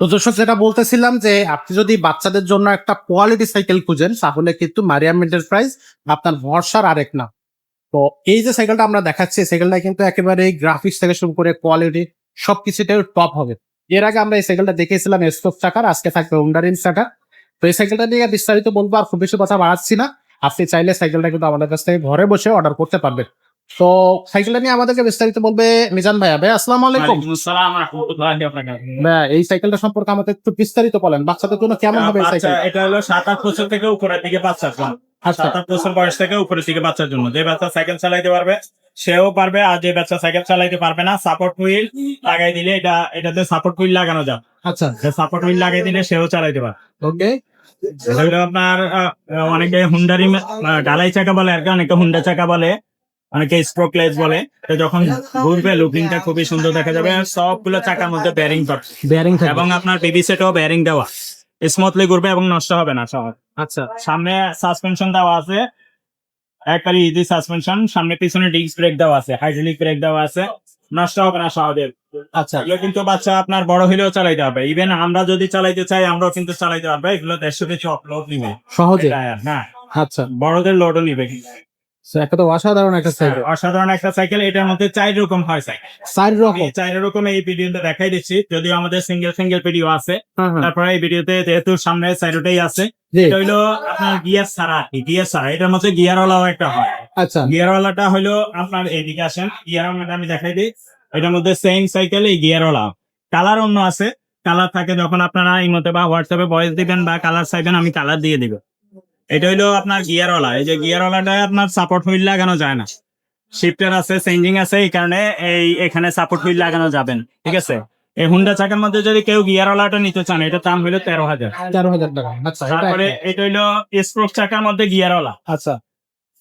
তো দর্শক যেটা বলতেছিলাম যে আপনি যদি বাচ্চাদের জন্য একটা কোয়ালিটি সাইকেল খুঁজেন তাহলে কিন্তু মারিয়াম এন্টারপ্রাইজ আপনার ভরসার আরেক না। তো এই যে সাইকেলটা আমরা দেখাচ্ছি সাইকেলটা কিন্তু একেবারে গ্রাফিক্স থেকে শুরু করে কোয়ালিটি সবকিছুতে টপ হবে। এর আগে আমরা এই সাইকেলটা দেখেছিলাম স্টোক চাকার, আজকে থাকবে হোন্ডারিন চাকার। তো এই সাইকেলটা নিয়ে বিস্তারিত বলবো, আর খুব বেশি কথা বাড়াচ্ছি না। আপনি চাইলে সাইকেলটা কিন্তু আমাদের কাছ থেকে ঘরে বসে অর্ডার করতে পারবেন। তো সাইকেলটা নিয়ে আমাদেরকে বিস্তারিত বলবে মিজান ভাইয়া। ভাই আসসালামু আলাইকুম। ভাইয়া এই সাইকেলটা সম্পর্কে আমাদের একটু বিস্তারিত বলেন, বাচ্চাদের জন্য কেমন হবে এই সাইকেল? এটা হলো 7-8 বছর থেকে উপরের দিকে বাচ্চার জন্য। আচ্ছা 7-8 বছর বয়স থেকে উপরের দিকে বাচ্চার জন্য। যে বাচ্চা সাইকেল চালাইতে পারবে সেও পারবে, আর যে বাচ্চা সাইকেল চালাইতে পারবে না সাপোর্ট হুইল লাগাই দিলে এটাতে সাপোর্ট হুইল লাগানো যায়। আচ্ছা সাপোর্ট হুইল লাগাই দিলে সেও চালাইতে পারে। ওকে। এটা হলো আপনার অনেকে হুন্ডারি ঢালাই চাকা বলে, আর কি অনেকে হুন্ডা চাকা বলে, অনেকে স্ট্রোকলেস বলে। তো যখন ঘুরবে লুকিংটা খুবই সুন্দর দেখা যাবে। আর সবগুলো চাকার মধ্যে বেয়ারিং পাচ্ছে বেয়ারিং এবং আপনার বিবি সেটও বেয়ারিং দেওয়া, স্মুথলি ঘুরবে এবং নষ্ট হবে না সহজ। আচ্ছা সামনে সাসপেনশন দেওয়া আছে, একবারে ইজি সাসপেনশন। সামনে পিছনে ডিস্ক ব্রেক দেওয়া আছে, হাইড্রোলিক ব্রেক দেওয়া আছে, নষ্ট হবে না সহজে। আচ্ছা এগুলো কিন্তু বাচ্চা আপনার বড় হলেও চালাইতে হবে। ইভেন আমরা যদি চালাইতে চাই আমরাও কিন্তু চালাইতে পারবো। এগুলো 150 কেজি লোড নিবে সহজে। হ্যাঁ, আচ্ছা বড়দের লোডও নিবে। একটা তো অসাধারণ একটা সাইকেল। অসাধারণ একটা সাইকেল। এটার মধ্যে 4 রকম হয় সাইকেল। 4 রকম। 4 রকম এই ভিডিওতে দেখাই দিচ্ছি, যদিও আমাদের সিঙ্গেল সিঙ্গেল ভিডিও আছে। হ্যাঁ, হ্যাঁ। তারপরে এই ভিডিওতে যেহেতু সামনে সাইডটাই আছে, জি। এটা হইলো আপনার গিয়ার ছাড়া। গিয়ার ছাড়া এটার মধ্যে গিয়ারওয়ালাও একটা হয়। আচ্ছা গিয়ারওয়ালাটা হলো আপনার এইদিকে আসেন, গিয়ারওয়ালাটা আমি দেখাই দিই। এটার মধ্যে সেম সাইকেল এই গিয়ারওয়ালা। কালার অন্য আছে, কালার থাকে যখন আপনারা ইমোতে বা হোয়াটসঅ্যাপে ভয়েস দিবেন বা কালার চাইবেন আমি কালার দিয়ে দিব। এটা হইলো আপনার গিয়ারওয়ালা। এই যে গিয়ারওয়ালাটা আপনার সাপোর্ট হুইল লাগানো যায় না, শিফটার আছে, চেঞ্জিং আছে, এই কারণে এখানে সাপোর্ট হুইল লাগানো যাবেন। ঠিক আছে। এই হুন্ডা চাকার মধ্যে যদি কেউ গিয়ারওয়ালাটা নিতে চান এটার দাম হইলো 13,000। 13,000 টাকা। আচ্ছা তারপরে এটা হইলো স্ট্রোক চাকার মধ্যে গিয়ারওয়ালা। আচ্ছা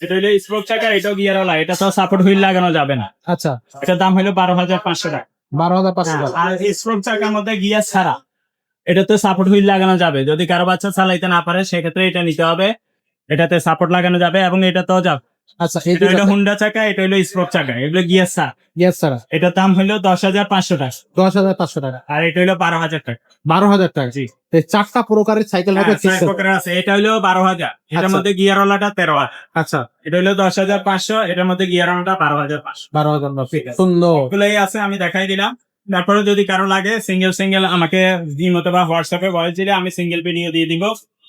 এটা হইলো স্ট্রোক চাকা, এটাও গিয়ারওয়ালা। এটা তো সাপোর্ট হুইল লাগানো যাবে না। আচ্ছা এটার দাম হইলো 12,500 টাকা। 12,500 টাকা। আর স্ট্রোক চাকার মধ্যে গিয়ার ছাড়া এটাতে সাপোর্ট হুইল লাগানো যাবে। যদি কারো বাচ্চা চালাইতে না পারে সেক্ষেত্রে এটা নিতে হবে। এটাতে সাপোর্ট লাগানো যাবে এবং এটাতেও যাবে। আচ্ছা এই এটা হইলো হুন্ডা চাকা, এটা হইলো স্ট্রোক চাকা, এগুলো গিয়ার ছাড়া। গ্যাস ছাড়া এটার দাম হইলো 10,500 টাকা। 10,500 টাকা। আর এটা হইলো 12,000 টাকা। 12,000 টাকা। জি। এই 4টা প্রকারের সাইকেল হবে। হ্যাঁ, 4 প্রকারের আছে। এটা হইলো 12,000, এটার আচ্ছা। মধ্যে গিয়ারওয়ালাটা 13,000। আচ্ছা এটা হইলো 10,500, এটার মধ্যে গিয়ারওয়ালাটা 12,500। 12,000 সুন্দর। এগুলোই আছে, আমি দেখাই দিলাম। তারপরে যদি কারো লাগে সিঙ্গেল সিঙ্গেল আমাকে মতো বা হোয়াটসঅ্যাপে ভয়েস দিলে আমি সিঙ্গেল ভিডিও দিয়ে দিব,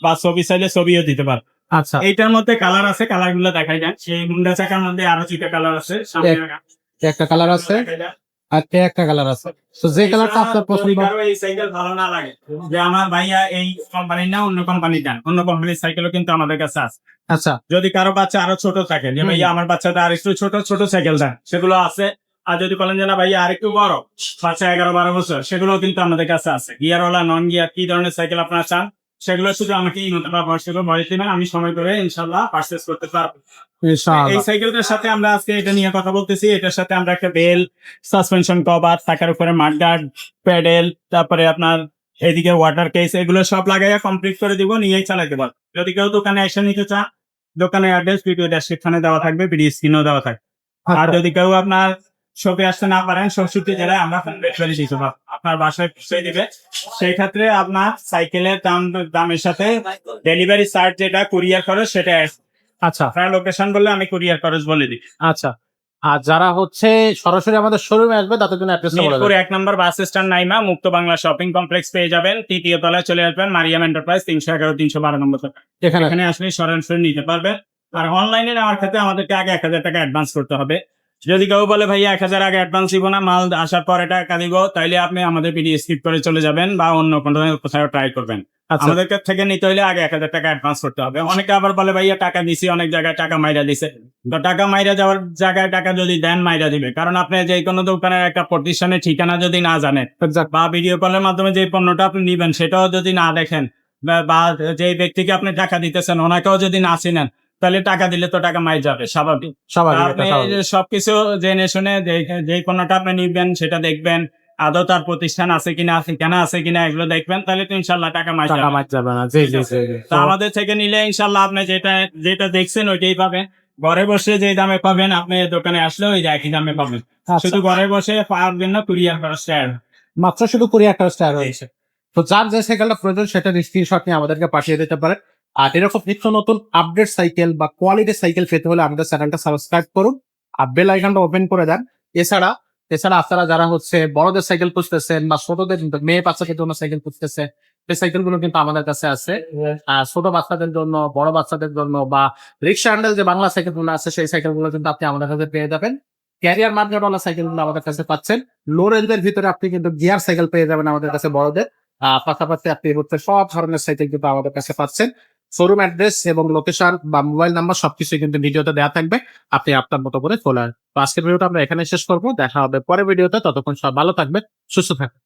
বা ছবি চাইলে ছবিও দিতে পারবো। আচ্ছা এইটার মধ্যে কালার আছে, কালার গুলো দেখাই দেন। সেই হুন্ডা চাকার মধ্যে আরো 2টা কালার আছে। সামনে একটা কালার আছে আর একটা কালার আছে। তো যে কালারটা আপনার পছন্দ। কারো এই সাইকেল ভালো না লাগে যে আমার ভাইয়া এই কোম্পানি না অন্য কোম্পানি দেন, অন্য কোম্পানির সাইকেলও কিন্তু আমাদের কাছে আছে। আচ্ছা যদি কারো বাচ্চা আরো ছোট থাকে, যে ভাইয়া আমার বাচ্চাটা আর একটু ছোট ছোট সাইকেল দেন, সেগুলো আছে। আর যদি বলেন যে না ভাইয়া আর একটু বড়, বাচ্চা 11-12 বছর, সেগুলো কিন্তু আমাদের কাছে আছে। গিয়ারওয়ালা, নন গিয়ার, কি ধরনের সাইকেল আপনারা চান সেগুলো শুধু আমাকে বয়স দিবেন, আমি সময় করে ইনশাল্লাহ পারচেস করতে পারবো। এই ইনশাআল্লাহ। সাইকেলটার সাথে আমরা আজকে এটা নিয়ে কথা বলতেছি। এটার সাথে আমরা একটা বেল, সাসপেনশন কভার, চাকার উপরে মাডগার্ড, প্যাডেল, তারপরে আপনার এদিকে ওয়াটার কেস, এগুলো সব লাগাইয়া কমপ্লিট করে দিব, নিয়েই চালাতে পারবো। যদি কেউ দোকানে এসে নিতে চান, দোকানের অ্যাড্রেস ভিডিও ডেসক্রিপশনে দেওয়া থাকবে, ভিডিও স্ক্রিনেও দেওয়া থাকবে। আর যদি কেউ আপনার শপে আসতে না পারেন, 64 জেলায় আমরা হোম ডেলিভারি দিতে পারবো, আপনার বাসায় পৌঁছে দিবে। সেই ক্ষেত্রে আপনার সাইকেলের দামের সাথে ডেলিভারি চার্জ যেটা কুরিয়ার খরচ সেটা আচ্ছা আপনার লোকেশন বললে আমি কুরিয়ার খরচ বলে দিই। আচ্ছা। আর যারা হচ্ছে সরাসরি আমাদের শোরুমে আসবে তাদের জন্য অ্যাড্রেসটা বলে মিরপুর দেন। 1 নম্বর বাস স্ট্যান্ড নাইমা মুক্ত বাংলা শপিং কমপ্লেক্স পেয়ে যাবেন। 3য় তলায় চলে আসবেন, মারিয়াম এন্টারপ্রাইজ, 311-312 নম্বর দোকান। এখানে এখানে আসলে সরাসরি নিতে পারবেন। আর অনলাইনে নেওয়ার ক্ষেত্রে আমাদেরকে আগে 1,000 টাকা অ্যাডভান্স করতে হবে। যদি কেউ বলে ভাইয়া 1,000 আগে অ্যাডভান্স দিব না, মাল আসার পরে টাকা দিব, তাইলে আপনি আমাদের ভিডিও স্কিপ করে চলে যাবেন বা অন্য কোনো কোথাও ট্রাই করবেন। আচ্ছা আমাদের কাছ থেকে নিতে হলে আগে 1,000 টাকা অ্যাডভান্স করতে হবে। অনেকে আবার বলে ভাইয়া টাকা দিছি, অনেক জায়গায় টাকা মাইরা দিছে। তো টাকা মাইরা যাওয়ার জায়গায় টাকা যদি দেন মাইরা দিবে, কারণ আপনি যে কোনো দোকানের একটা প্রতিষ্ঠানের ঠিকানা যদি না জানেন, বা ভিডিও কলের মাধ্যমে যে পণ্যটা আপনি নিবেন সেটাও যদি না দেখেন, বা যে ব্যক্তিকে আপনি টাকা দিতেছেন ওনাকেও যদি না চিনেন, তাহলে টাকা দিলে তো টাকা মাই যাবে, স্বাভাবিক। স্বাভাবিক, আপনি এটা স্বাভাবিক। সবকিছু জেনে শুনে যে পণ্যটা আপনি নিবেন সেটা দেখবেন, আদৌ তার প্রতিষ্ঠান আছে কিনা, ঠিকানা আছে কিনা, এগুলো দেখবেন, তাহলে তো ইনশাল্লাহ টাকা মাই টাকা যাবে। মার যাবে না। জি জি জি জি। তো আমাদের থেকে নিলে ইনশাল্লাহ আপনি যেটা যেটা দেখছেন ওইটাই পাবেন। ঘরে বসে যে দামে পাবেন, আপনি দোকানে আসলে ওই একই দামে পাবেন। আচ্ছা। শুধু ঘরে বসে পাবেন না, কুরিয়ার খরচটা add। মাত্র শুধু কুরিয়ার খরচটা আর হয়েছে। তো যার যে সাইকেলটা প্রয়োজন সেটা স্ক্রিনশট নিয়ে আমাদেরকে পাঠিয়ে দিতে পারেন। আর এরকম নিত্য নতুন আপডেট সাইকেল বা কোয়ালিটি সাইকেল পেতে হলে আমাদের চ্যানেলটা সাবস্ক্রাইব করুন আর বেল আইকনটা ওপেন করে দেন। এছাড়া এছাড়া আপনারা যারা হচ্ছে বড়দের সাইকেল খুঁজতেছেন বা ছোটদের মেয়ে বাচ্চাদের জন্য সাইকেল খুঁজতেছে, এই সাইকেল গুলো কিন্তু আমাদের কাছে আছে। ছোট বাচ্চাদের জন্য, বড় বাচ্চাদের জন্য বা রিক্সা হ্যান্ডেল যে বাংলা সাইকেল গুলো আছে সেই সাইকেল গুলো কিন্তু আপনি আমাদের কাছে পেয়ে যাবেন। ক্যারিয়ার মার্কেটওয়ালা সাইকেল গুলো আমাদের কাছে পাচ্ছেন। লো রেঞ্জের ভিতরে আপনি কিন্তু গিয়ার সাইকেল পেয়ে যাবেন আমাদের কাছে বড়দের। পাশাপাশি আপনি হচ্ছে সব ধরনের সাইকেল কিন্তু আমাদের কাছে পাচ্ছেন। শোরুম অ্যাড্রেস এবং লোকেশন বা মোবাইল নাম্বার সবকিছু কিন্তু ভিডিওতে দেওয়া থাকবে। আপনি আপনার মতো করে চলে আসবেন। তো আজকের ভিডিওটা আমরা এখানে শেষ করবো। দেখা হবে পরের ভিডিওতে। ততক্ষণ সব ভালো থাকবেন, সুস্থ থাকবেন।